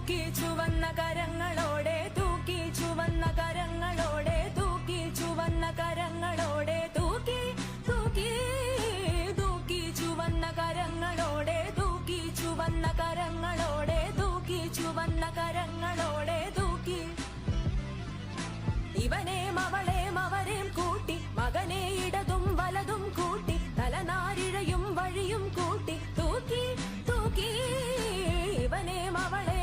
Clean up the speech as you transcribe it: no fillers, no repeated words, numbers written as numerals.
തൂക്കി ചുവന്ന കരങ്ങളോടെ തൂക്കി ചുവന്ന കരങ്ങളോടെ തൂക്കി ചുവന്ന കരങ്ങളോടെ തൂക്കി തൂക്കി തൂക്കി ചുവന്ന കരങ്ങളോടെ തൂക്കി ചുവന്ന കരങ്ങളോടെ തൂക്കി ചുവന്ന കരങ്ങളോടെ തൂക്കി ഇവനെയും അവളെയും അവരെയും കൂട്ടി മകനെ ഇടതും വലതും കൂട്ടി തലനാരിഴയും വഴിയും കൂട്ടി തൂക്കി തൂക്കി ഇവനെയും അവളെ